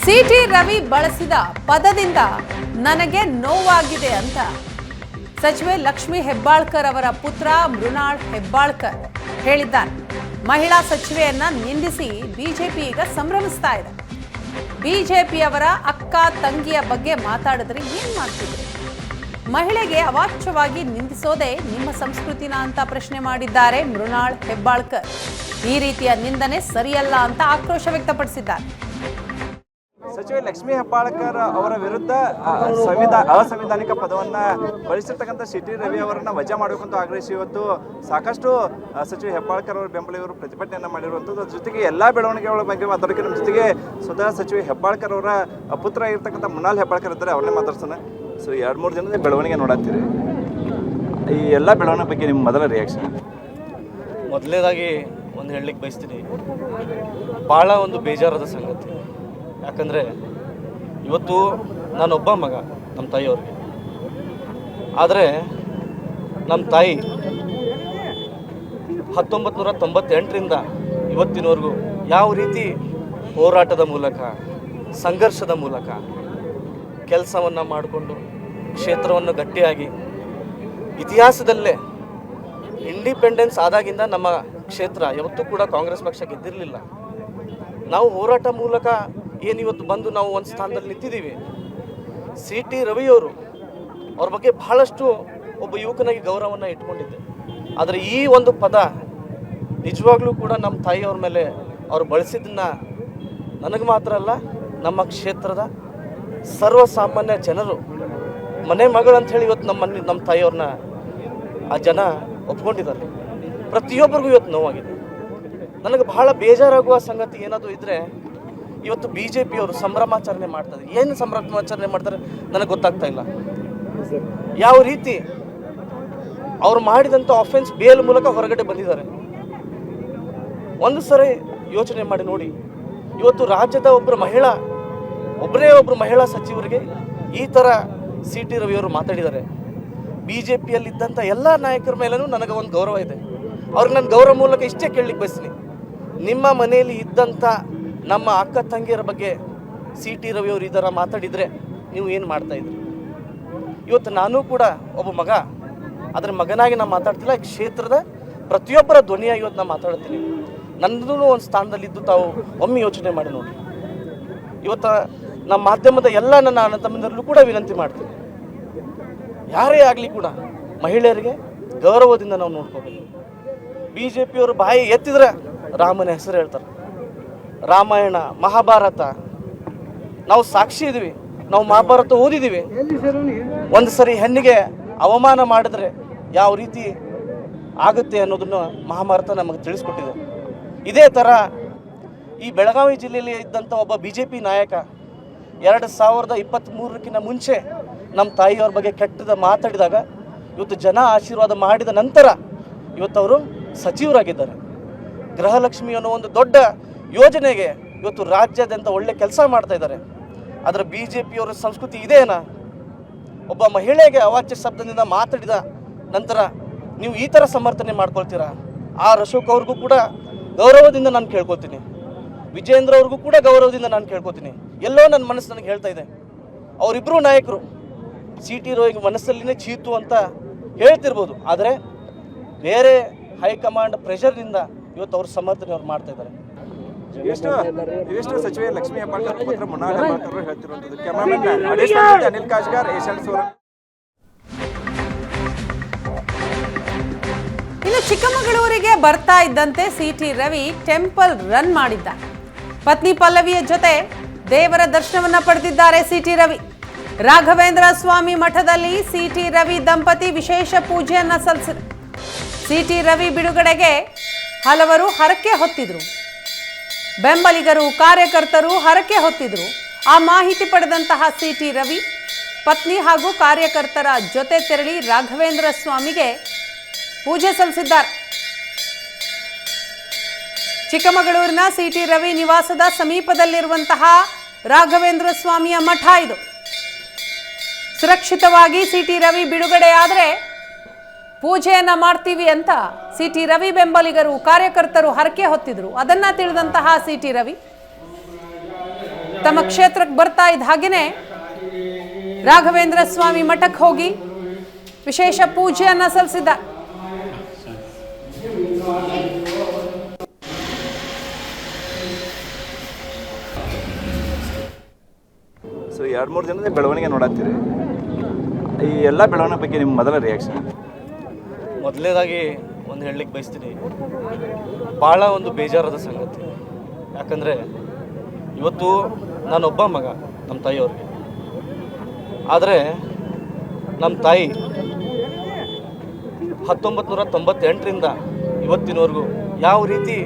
City Ravi ಬಳಸಿದ ಪದದಿಂದ ನನಗೆ ನೋವಾಗಿದೆ ಅಂತ ಸಚಿವೆ ಲಕ್ಷ್ಮಿ ಹೆಬ್ಬಾಳ್ಕರ್ ಅವರ ಪುತ್ರ ಮೃಣಾಲ್ ಹೆಬ್ಬಾಳ್ಕರ್ ಹೇಳಿದ್ದಾರೆ. ಮಹಿಳಾ ಸಚಿವೆಯನ್ನ ನಿಂದಿಸಿ ಬಿಜೆಪಿ ಈಗ ಸಂಭ್ರಮಿಸ್ತಾ ಇದೆ. ಬಿಜೆಪಿಯವರ ಅಕ್ಕ ತಂಗಿಯ ಬಗ್ಗೆ ಮಾತಾಡಿದ್ರೆ ಏನ್ ಮಾಡ್ತಿದ್ರು? ಮಹಿಳೆಗೆ ಅವಾಚ್ಯವಾಗಿ ನಿಂದಿಸೋದೇ ನಿಮ್ಮ ಸಂಸ್ಕೃತಿನ ಅಂತ ಪ್ರಶ್ನೆ ಮಾಡಿದ್ದಾರೆ ಮೃಣಾಲ್ ಹೆಬ್ಬಾಳ್ಕರ್. ಈ ರೀತಿಯ ನಿಂದನೆ ಸರಿಯಲ್ಲ ಅಂತ ಆಕ್ರೋಶ ವ್ಯಕ್ತಪಡಿಸಿದ್ದಾರೆ. ಸಚಿವೆ ಲಕ್ಷ್ಮಿ ಹೆಬ್ಬಾಳ್ಕರ್ ಅವರ ವಿರುದ್ಧ ಅಸಂವಿಧಾನಿಕ ಪದವನ್ನು ಬಳಸಿರ್ತಕ್ಕಂಥ ಸಿಟಿ ರವಿ ಅವರನ್ನ ವಜಾ ಮಾಡಬೇಕಂತ ಆಗ್ರಹಿಸಿ ಇವತ್ತು ಸಾಕಷ್ಟು ಸಚಿವೆ ಹೆಬ್ಬಾಳ್ಕರ್ ಅವರ ಬೆಂಬಲಿಗರು ಪ್ರತಿಭಟನೆಯನ್ನು ಮಾಡಿರುವಂಥದ್ದು. ಅದ್ರ ಜೊತೆಗೆ ಎಲ್ಲ ಬೆಳವಣಿಗೆಗಳ ಬಗ್ಗೆ ಮಾತಾಡೋಕೆ ನಮ್ಮ ಜೊತೆಗೆ ಸ್ವತಃ ಸಚಿವೆ ಹೆಬ್ಬಾಳ್ಕರ್ ಅವರ ಪುತ್ರ ಇರ್ತಕ್ಕಂಥ ಮೃಣಾಲ್ ಹೆಬ್ಬಾಳ್ಕರ್ ಇದ್ದಾರೆ. ಅವ್ರನ್ನೇ ಮಾತಾಡ್ಸೋಣ. ಸೊ 2-3 ದಿನದ ಬೆಳವಣಿಗೆ ನೋಡತ್ತೀರಿ, ಈ ಎಲ್ಲ ಬೆಳವಣಿಗೆ ಬಗ್ಗೆ ನಿಮ್ಮ ಮೊದಲ ರಿಯಾಕ್ಷನ್? ಮೊದಲನೇದಾಗಿ ಒಂದು ಹೇಳಲಿಕ್ಕೆ ಬಯಸ್ತೀನಿ, ಭಾಳ ಒಂದು ಬೇಜಾರಾದ ಸಂಗತಿ. ಯಾಕಂದರೆ ಇವತ್ತು ನಾನೊಬ್ಬ ಮಗ ನಮ್ಮ ತಾಯಿಯವ್ರಿಗೆ. ಆದರೆ ನಮ್ಮ ತಾಯಿ 1998ರಿಂದ ಇವತ್ತಿನವರೆಗೂ ಯಾವ ರೀತಿ ಹೋರಾಟದ ಮೂಲಕ, ಸಂಘರ್ಷದ ಮೂಲಕ ಕೆಲಸವನ್ನು ಮಾಡಿಕೊಂಡು ಕ್ಷೇತ್ರವನ್ನು ಗಟ್ಟಿಯಾಗಿ, ಇತಿಹಾಸದಲ್ಲೇ ಇಂಡಿಪೆಂಡೆನ್ಸ್ ಆದಾಗಿಂದ ನಮ್ಮ ಕ್ಷೇತ್ರ ಯಾವತ್ತೂ ಕೂಡ ಕಾಂಗ್ರೆಸ್ ಪಕ್ಷ ಗೆದ್ದಿರಲಿಲ್ಲ. ನಾವು ಹೋರಾಟ ಮೂಲಕ ಏನಿವತ್ತು ಬಂದು ನಾವು ಒಂದು ಸ್ಥಾನದಲ್ಲಿ ನಿಂತಿದ್ದೀವಿ. ಸಿಟಿ ರವಿಯವರು ಅವ್ರ ಬಗ್ಗೆ ಬಹಳಷ್ಟು ಒಬ್ಬ ಯುವಕನಾಗಿ ಗೌರವವನ್ನು ಇಟ್ಕೊಂಡಿದ್ದೆ. ಆದರೆ ಈ ಒಂದು ಪದ ನಿಜವಾಗ್ಲೂ ಕೂಡ ನಮ್ಮ ತಾಯಿಯವ್ರ ಮೇಲೆ ಅವ್ರು ಬಳಸಿದ್ದನ್ನ ನನಗೆ ಮಾತ್ರ ಅಲ್ಲ, ನಮ್ಮ ಕ್ಷೇತ್ರದ ಸರ್ವಸಾಮಾನ್ಯ ಜನರು ಮನೆ ಮಗಳು ಅಂಥೇಳಿ ಇವತ್ತು ನಮ್ಮ ತಾಯಿಯವ್ರನ್ನ ಆ ಜನ ಒಪ್ಕೊಂಡಿದ್ದಾರೆ. ಪ್ರತಿಯೊಬ್ಬರಿಗೂ ಇವತ್ತು ನೋವಾಗಿದೆ. ನನಗೆ ಬಹಳ ಬೇಜಾರಾಗುವ ಸಂಗತಿ ಏನಾದರೂ ಇದ್ದರೆ, ಇವತ್ತು ಬಿ ಜೆ ಪಿಯವರು ಸಂಭ್ರಮಾಚರಣೆ ಮಾಡ್ತಾರೆ. ಏನು ಸಂಭ್ರಮಾಚರಣೆ ಮಾಡ್ತಾರೆ ನನಗೆ ಗೊತ್ತಾಗ್ತಾ ಇಲ್ಲ. ಯಾವ ರೀತಿ ಅವ್ರು ಮಾಡಿದಂಥ ಆಫೆನ್ಸ್ ಬೇಲ್ ಮೂಲಕ ಹೊರಗಡೆ ಬಂದಿದ್ದಾರೆ. ಒಂದು ಸರಿ ಯೋಚನೆ ಮಾಡಿ ನೋಡಿ, ಇವತ್ತು ರಾಜ್ಯದ ಒಬ್ಬರು ಮಹಿಳಾ ಸಚಿವರಿಗೆ ಈ ಥರ ಸಿ ಟಿ ರವಿಯವರು ಮಾತಾಡಿದ್ದಾರೆ. ಬಿ ಜೆ ಪಿಯಲ್ಲಿದ್ದಂಥ ಎಲ್ಲ ನಾಯಕರ ಮೇಲೂ ನನಗೆ ಒಂದು ಗೌರವ ಇದೆ. ಅವ್ರಿಗೆ ನನ್ನ ಗೌರವ ಮೂಲಕ ಇಷ್ಟೇ ಕೇಳಲಿಕ್ಕೆ ಬಯಸ್ತೀನಿ, ನಿಮ್ಮ ಮನೆಯಲ್ಲಿ ಇದ್ದಂಥ ನಮ್ಮ ಅಕ್ಕ ತಂಗಿಯರ ಬಗ್ಗೆ ಸಿ ಟಿ ರವಿಯವರು ಈ ಥರ ಮಾತಾಡಿದರೆ ನೀವು ಏನು ಮಾಡ್ತಾಯಿದ್ರಿ? ಇವತ್ತು ನಾನು ಕೂಡ ಒಬ್ಬ ಮಗ, ಅದರ ಮಗನಾಗಿ ನಾನು ಮಾತಾಡ್ತಿಲ್ಲ, ಕ್ಷೇತ್ರದ ಪ್ರತಿಯೊಬ್ಬರ ಧ್ವನಿಯಾಗಿ ಇವತ್ತು ನಾನು ಮಾತಾಡ್ತೀನಿ. ನನ್ನದೂ ಒಂದು ಸ್ಥಾನದಲ್ಲಿದ್ದು ತಾವು ಒಮ್ಮೆ ಯೋಚನೆ ಮಾಡಿ ನೋಡಿ. ಇವತ್ತು ನಮ್ಮ ಮಾಧ್ಯಮದ ಎಲ್ಲ ನನ್ನ ಅಣ್ಣ ತಮ್ಮಂದಿರಲ್ಲೂ ಕೂಡ ವಿನಂತಿ ಮಾಡ್ತೀನಿ, ಯಾರೇ ಆಗಲಿ ಕೂಡ ಮಹಿಳೆಯರಿಗೆ ಗೌರವದಿಂದ ನಾವು ನೋಡ್ಕೋಬೇಕು. ಬಿ ಜೆ ಪಿಯವರು ಬಾಯಿ ಎತ್ತಿದ್ರೆ ರಾಮನ ಹೆಸರು ಹೇಳ್ತಾರೆ. ರಾಮಾಯಣ, ಮಹಾಭಾರತ ನಾವು ಸಾಕ್ಷಿ ಇದ್ದೀವಿ, ನಾವು ಮಹಾಭಾರತ ಓದಿದ್ದೀವಿ. ಒಂದು ಸರಿ ಹೆಣ್ಣಿಗೆ ಅವಮಾನ ಮಾಡಿದ್ರೆ ಯಾವ ರೀತಿ ಆಗುತ್ತೆ ಅನ್ನೋದನ್ನು ಮಹಾಭಾರತ ನಮಗೆ ತಿಳಿಸ್ಕೊಟ್ಟಿದೆ. ಇದೇ ಥರ ಈ ಬೆಳಗಾವಿ ಜಿಲ್ಲೆಯಲ್ಲಿ ಇದ್ದಂಥ ಒಬ್ಬ ಬಿ ಜೆ ಪಿ ನಾಯಕ 2023ಕ್ಕಿಂತ ಮುಂಚೆ ನಮ್ಮ ತಾಯಿಯವ್ರ ಬಗ್ಗೆ ಕೆಟ್ಟದ ಮಾತಾಡಿದಾಗ ಇವತ್ತು ಜನ ಆಶೀರ್ವಾದ ಮಾಡಿದ ನಂತರ ಇವತ್ತು ಅವರು ಸಚಿವರಾಗಿದ್ದಾರೆ. ಗೃಹಲಕ್ಷ್ಮಿ ಅನ್ನೋ ಒಂದು ದೊಡ್ಡ ಯೋಜನೆಗೆ ಇವತ್ತು ರಾಜ್ಯಾದ್ಯಂತ ಒಳ್ಳೆ ಕೆಲಸ ಮಾಡ್ತಾ ಇದ್ದಾರೆ. ಆದರೆ ಬಿ ಜೆ ಪಿಯವರ ಸಂಸ್ಕೃತಿ ಇದೇನಾ? ಒಬ್ಬ ಮಹಿಳೆಗೆ ಅವಾಚ್ಯ ಶಬ್ದದಿಂದ ಮಾತಾಡಿದ ನಂತರ ನೀವು ಈ ಥರ ಸಮರ್ಥನೆ ಮಾಡ್ಕೊಳ್ತೀರಾ? ಆರ್ ಅಶೋಕ್ ಅವ್ರಿಗೂ ಕೂಡ ಗೌರವದಿಂದ ನಾನು ಕೇಳ್ಕೊತೀನಿ, ವಿಜೇಂದ್ರ ಅವ್ರಿಗೂ ಕೂಡ ಗೌರವದಿಂದ ನಾನು ಕೇಳ್ಕೊತೀನಿ. ಎಲ್ಲೋ ನನ್ನ ಮನಸ್ಸು ನನಗೆ ಹೇಳ್ತಾ ಇದೆ, ಅವರಿಬ್ಬರು ನಾಯಕರು ಸಿ ಟಿ ರವಿಗೆ ಮನಸ್ಸಲ್ಲಿನೇ ಚೀತು ಅಂತ ಹೇಳ್ತಿರ್ಬೋದು, ಆದರೆ ಬೇರೆ ಹೈಕಮಾಂಡ್ ಪ್ರೆಷರ್ನಿಂದ ಇವತ್ತು ಅವ್ರ ಸಮರ್ಥನೆ ಅವ್ರು ಮಾಡ್ತಾ ಇದ್ದಾರೆ. ಇಷ್ಟು ಸಚಿವೆ ಲಕ್ಷ್ಮಿ ಹೆಬ್ಬಾಳ್ಕರ್ ಪುತ್ರ ಮೃಣಾಲ್ ಹೆಬ್ಬಾಳ್ಕರ್ ಹೇಳ್ತಿರುವಂಥದ್ದು. ಕ್ಯಾಮರಾಮನ್ ಅನಿಲ್ ಕಾಜ್ಗಾರ್, ಏಷ್ಯಾನೆಟ್ ಸುವರ್ಣ. ಇನ್ನು ಚಿಕ್ಕಮಗಳೂರಿಗೆ ಬರ್ತಾ ಇದ್ದಂತೆ ಸಿಟಿ ರವಿ ಟೆಂಪಲ್ ರನ್ ಮಾಡಿದ್ದ. ಪತ್ನಿ ಪಲ್ಲವಿಯ ಜೊತೆ ದೇವರ ದರ್ಶನವನ್ನ ಪಡೆದಿದ್ದಾರೆ ಸಿಟಿ ರವಿ. ರಾಘವೇಂದ್ರ ಸ್ವಾಮಿ ಮಠದಲ್ಲಿ ಸಿಟಿ ರವಿ ದಂಪತಿ ವಿಶೇಷ ಪೂಜೆಯನ್ನ ಸಲ್ಲಿಸಿದರು. ಸಿಟಿ ರವಿ ಬಿಡುಗಡೆಗೆ ಹಲವರು ಹರಕೆ ಹೊತ್ತಿದ್ರು. ಬೆಂಬಲಿಗರು, ಕಾರ್ಯಕರ್ತರು ಹರಕೆ ಹೊತ್ತಿದ್ರು. ಆ ಮಾಹಿತಿ ಪಡೆದಂತಹ ಸಿಟಿ ರವಿ ಪತ್ನಿ ಹಾಗೂ ಕಾರ್ಯಕರ್ತರ ಜೊತೆ ತೆರಳಿ ರಾಘವೇಂದ್ರ ಸ್ವಾಮಿಗೆ ಪೂಜೆ ಸಲ್ಲಿಸಿದ್ದಾರೆ. ಚಿಕ್ಕಮಗಳೂರಿನ ಸಿಟಿ ರವಿ ನಿವಾಸದ ಸಮೀಪದಲ್ಲಿರುವಂತಹ ರಾಘವೇಂದ್ರ ಸ್ವಾಮಿಯ ಮಠ ಇದು. ಸುರಕ್ಷಿತವಾಗಿ ಸಿಟಿ ರವಿ ಬಿಡುಗಡೆಯಾದರೆ ಪೂಜೆಯನ್ನ ಮಾಡ್ತೀವಿ ಅಂತ ಸಿಟಿ ರವಿ ಬೆಂಬಲಿಗರು, ಕಾರ್ಯಕರ್ತರು ಹರಕೆ ಹೊತ್ತಿದ್ರು. ಅದನ್ನ ತಿಳಿದಂತಹ ಸಿಟಿ ರವಿ ತಮ್ಮ ಕ್ಷೇತ್ರಕ್ಕೆ ಬರ್ತಾ ಇದ್ದ ಹಾಗೆಯೇ ರಾಘವೇಂದ್ರ ಸ್ವಾಮಿ ಮಠಕ್ಕೆ ಹೋಗಿ ವಿಶೇಷ ಪೂಜೆಯನ್ನ ಸಲ್ಲಿಸಿದ್ದ. ಸೊ 2-3 ದಿನದ ಬೆಳವಣಿಗೆ ನೋಡತ್ತೀರಿ, ಈ ಎಲ್ಲ ಬೆಳವಣಿಗೆ ಬಗ್ಗೆ ನಿಮ್ಮ ಮೊದಲ ರಿಯಾಕ್ಷನ್? ಮೊದಲನೇದಾಗಿ ಒಂದು ಹೇಳಲಿಕ್ಕೆ ಬಯಸ್ತೀನಿ, ಭಾಳ ಒಂದು ಬೇಜಾರಾದ ಸಂಗತಿ. ಯಾಕಂದರೆ ಇವತ್ತು ನಾನೊಬ್ಬ ಮಗ ನಮ್ಮ ತಾಯಿಯವ್ರಿಗೆ. ಆದರೆ ನಮ್ಮ ತಾಯಿ 1998ರಿಂದ ಇವತ್ತಿನವರೆಗೂ ಯಾವ ರೀತಿ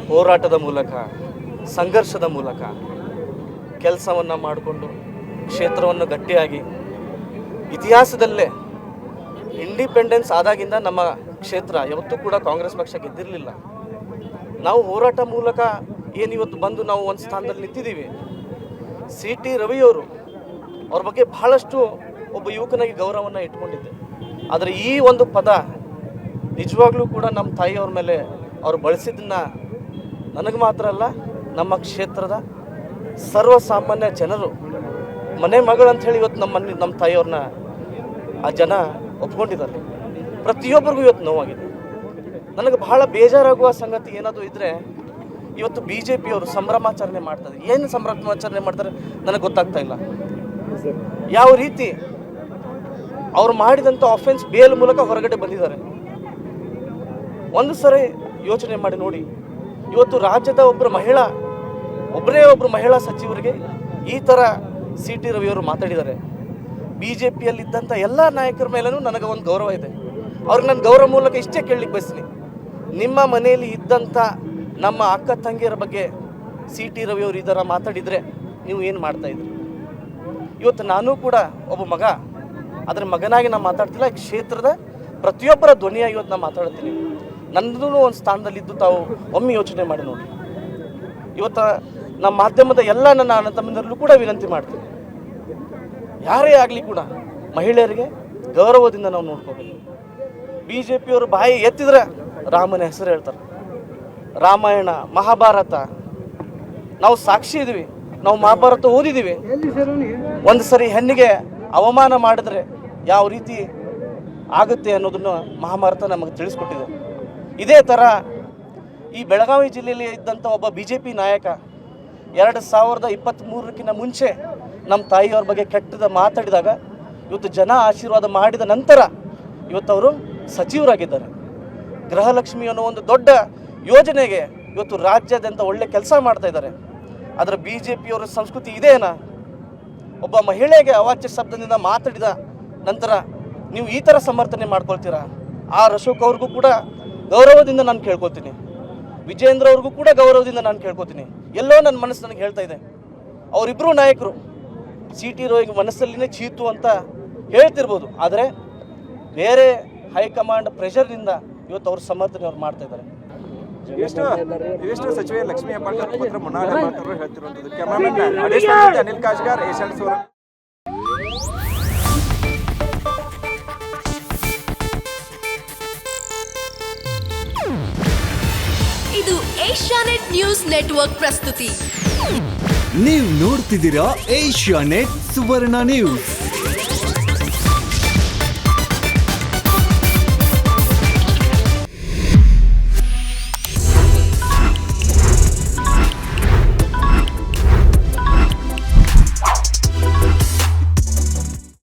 ಹೋರಾಟದ ಮೂಲಕ, ಸಂಘರ್ಷದ ಮೂಲಕ ಕೆಲಸವನ್ನು ಮಾಡಿಕೊಂಡು ಕ್ಷೇತ್ರವನ್ನು ಗಟ್ಟಿಯಾಗಿ, ಇತಿಹಾಸದಲ್ಲೇ ಇಂಡಿಪೆಂಡೆನ್ಸ್ ಆದಾಗಿಂದ ನಮ್ಮ ಕ್ಷೇತ್ರ ಯಾವತ್ತೂ ಕೂಡ ಕಾಂಗ್ರೆಸ್ ಪಕ್ಷ ಗೆದ್ದಿರಲಿಲ್ಲ. ನಾವು ಹೋರಾಟ ಮೂಲಕ ಏನಿವತ್ತು ಬಂದು ನಾವು ಒಂದು ಸ್ಥಾನದಲ್ಲಿ ನಿಂತಿದ್ದೀವಿ. CT ರವಿಯವರು ಅವ್ರ ಬಗ್ಗೆ ಬಹಳಷ್ಟು ಒಬ್ಬ ಯುವಕನಾಗಿ ಗೌರವವನ್ನು ಇಟ್ಕೊಂಡಿದ್ದೆ. ಆದರೆ ಈ ಒಂದು ಪದ ನಿಜವಾಗ್ಲೂ ಕೂಡ ನಮ್ಮ ತಾಯಿಯವ್ರ ಮೇಲೆ ಅವ್ರು ಬಳಸಿದ್ದನ್ನ ನನಗೆ ಮಾತ್ರ ಅಲ್ಲ, ನಮ್ಮ ಕ್ಷೇತ್ರದ ಸರ್ವಸಾಮಾನ್ಯ ಜನರು ಮನೆ ಮಗಳು ಅಂಥೇಳಿ ಇವತ್ತು ನಮ್ಮ ತಾಯಿಯವ್ರನ್ನ ಆ ಜನ ಒಪ್ಕೊಂಡಿದ್ದಾರೆ. ಪ್ರತಿಯೊಬ್ಬರಿಗೂ ಇವತ್ತು ನೋವಾಗಿದೆ. ನನಗೆ ಬಹಳ ಬೇಜಾರಾಗುವ ಸಂಗತಿ ಏನಾದರೂ ಇದ್ದರೆ, ಇವತ್ತು BJP ಅವರು ಸಂಭ್ರಮಾಚರಣೆ ಮಾಡ್ತಾರೆ. ಏನು ಸಂಭ್ರಮಾಚರಣೆ ಮಾಡ್ತಾರೆ ನನಗೆ ಗೊತ್ತಾಗ್ತಾ ಇಲ್ಲ. ಯಾವ ರೀತಿ ಅವ್ರು ಮಾಡಿದಂಥ ಆಫೆನ್ಸ್ ಬೇಲ್ ಮೂಲಕ ಹೊರಗಡೆ ಬಂದಿದ್ದಾರೆ. ಒಂದು ಸರಿ ಯೋಚನೆ ಮಾಡಿ ನೋಡಿ, ಇವತ್ತು ರಾಜ್ಯದ ಒಬ್ಬರು ಮಹಿಳಾ ಸಚಿವರಿಗೆ ಈ ಥರ CT ರವಿಯವರು ಮಾತಾಡಿದ್ದಾರೆ. BJPಯಲ್ಲಿದ್ದಂಥ ಎಲ್ಲ ನಾಯಕರ ಮೇಲೂ ನನಗೆ ಒಂದು ಗೌರವ ಇದೆ. ಅವ್ರಿಗೆ ನನ್ನ ಗೌರವ ಮೂಲಕ ಇಷ್ಟೇ ಕೇಳಲಿಕ್ಕೆ ಬಯಸ್ತೀನಿ, ನಿಮ್ಮ ಮನೆಯಲ್ಲಿ ಇದ್ದಂಥ ನಮ್ಮ ಅಕ್ಕ ತಂಗಿಯರ ಬಗ್ಗೆ CT ರವಿಯವರು ಈ ಥರ ಮಾತಾಡಿದರೆ ನೀವು ಏನು ಮಾಡ್ತಾಯಿದ್ರಿ? ಇವತ್ತು ನಾನು ಕೂಡ ಒಬ್ಬ ಮಗ, ಅದರ ಮಗನಾಗಿ ನಾನು ಮಾತಾಡ್ತಿಲ್ಲ, ಕ್ಷೇತ್ರದ ಪ್ರತಿಯೊಬ್ಬರ ಧ್ವನಿಯಾಗಿ ಇವತ್ತು ನಾನು ಮಾತಾಡ್ತೀನಿ. ನನ್ನದೂ ಒಂದು ಸ್ಥಾನದಲ್ಲಿದ್ದು ತಾವು ಒಮ್ಮೆ ಯೋಚನೆ ಮಾಡಿ ನೋಡಿ. ಇವತ್ತು ನಮ್ಮ ಮಾಧ್ಯಮದ ಎಲ್ಲ ನನ್ನ ಅಣ್ಣ ತಮ್ಮಂದಿರಲ್ಲೂ ಕೂಡ ವಿನಂತಿ ಮಾಡ್ತೀನಿ, ಯಾರೇ ಆಗಲಿ ಕೂಡ ಮಹಿಳೆಯರಿಗೆ ಗೌರವದಿಂದ ನಾವು ನೋಡ್ಕೋಬೇಕು. BJPಯವರು ಬಾಯಿ ಎತ್ತಿದ್ರೆ ರಾಮನ ಹೆಸರು ಹೇಳ್ತಾರೆ. ರಾಮಾಯಣ, ಮಹಾಭಾರತ ನಾವು ಸಾಕ್ಷಿ ಇದ್ದೀವಿ, ನಾವು ಮಹಾಭಾರತ ಓದಿದ್ದೀವಿ. ಒಂದು ಸರಿ ಹೆಣ್ಣಿಗೆ ಅವಮಾನ ಮಾಡಿದ್ರೆ ಯಾವ ರೀತಿ ಆಗುತ್ತೆ ಅನ್ನೋದನ್ನು ಮಹಾಭಾರತ ನಮಗೆ ತಿಳಿಸ್ಕೊಟ್ಟಿದೆ. ಇದೇ ಥರ ಈ ಬೆಳಗಾವಿ ಜಿಲ್ಲೆಯಲ್ಲಿ ಇದ್ದಂಥ ಒಬ್ಬ BJP ನಾಯಕ 2023ಕ್ಕಿಂತ ಮುಂಚೆ ನಮ್ಮ ತಾಯಿಯವ್ರ ಬಗ್ಗೆ ಕೆಟ್ಟದ ಮಾತಾಡಿದಾಗ ಇವತ್ತು ಜನ ಆಶೀರ್ವಾದ ಮಾಡಿದ ನಂತರ ಇವತ್ತು ಅವರು ಸಚಿವರಾಗಿದ್ದಾರೆ. ಗೃಹಲಕ್ಷ್ಮಿ ಅನ್ನೋ ಒಂದು ದೊಡ್ಡ ಯೋಜನೆಗೆ ಇವತ್ತು ರಾಜ್ಯಾದ್ಯಂತ ಒಳ್ಳೆ ಕೆಲಸ ಮಾಡ್ತಾ ಇದ್ದಾರೆ. ಆದರೆ BJPಯವರ ಸಂಸ್ಕೃತಿ ಇದೇನಾ? ಒಬ್ಬ ಮಹಿಳೆಗೆ ಅವಾಚ್ಯ ಶಬ್ದದಿಂದ ಮಾತಾಡಿದ ನಂತರ ನೀವು ಈ ಥರ ಸಮರ್ಥನೆ ಮಾಡ್ಕೊಳ್ತೀರಾ? ಅಶೋಕ್ ಅವ್ರಿಗೂ ಕೂಡ ಗೌರವದಿಂದ ನಾನು ಕೇಳ್ಕೊತೀನಿ, ವಿಜೇಂದ್ರ ಅವ್ರಿಗೂ ಕೂಡ ಗೌರವದಿಂದ ನಾನು ಕೇಳ್ಕೊತೀನಿ. ಎಲ್ಲೋ ನನ್ನ ಮನಸ್ಸು ನನಗೆ ಹೇಳ್ತಾ ಇದೆ, ಅವರಿಬ್ಬರು ನಾಯಕರು CT ರವಿಗೆ ಮನಸ್ಸಲ್ಲಿನೇ ಚೀತು ಅಂತ ಹೇಳ್ತಿರ್ಬೋದು, ಆದರೆ ಬೇರೆ ಹೈಕಮಾಂಡ್ ಪ್ರೆಷರ್ನಿಂದ ಇವತ್ತು ಅವ್ರ ಸಮರ್ಥನೆ ಅವ್ರು ಮಾಡ್ತಾ ಇದ್ದಾರೆ. ಇವಿಷ್ಟು ಸಚಿವೆ ಲಕ್ಷ್ಮೀ ಹೆಬ್ಬಾಳ್ಕರ್ ಪುತ್ರ ಮುನ್ನಾಳ್ ಹೆಬ್ಬಾಳ್ಕರ್ ಹೇಳ್ತಿರುವಂಥದ್ದು. ಕ್ಯಾಮರಾಮನ್ ಅನಿಲ್ ಕಾಜ್ಗಾರ್, ಏಷ್ಯಾನ್ ಸೋರಂ. ಇದು ಏಷ್ಯಾನೆಟ್ ನ್ಯೂಸ್ ನೆಟ್ವರ್ಕ್ ಪ್ರಸ್ತುತಿ. ನೀವು ನೋಡ್ತಿದ್ದೀರಾ ಏಷ್ಯಾನೆಟ್ ಸುವರ್ಣ ನ್ಯೂಸ್.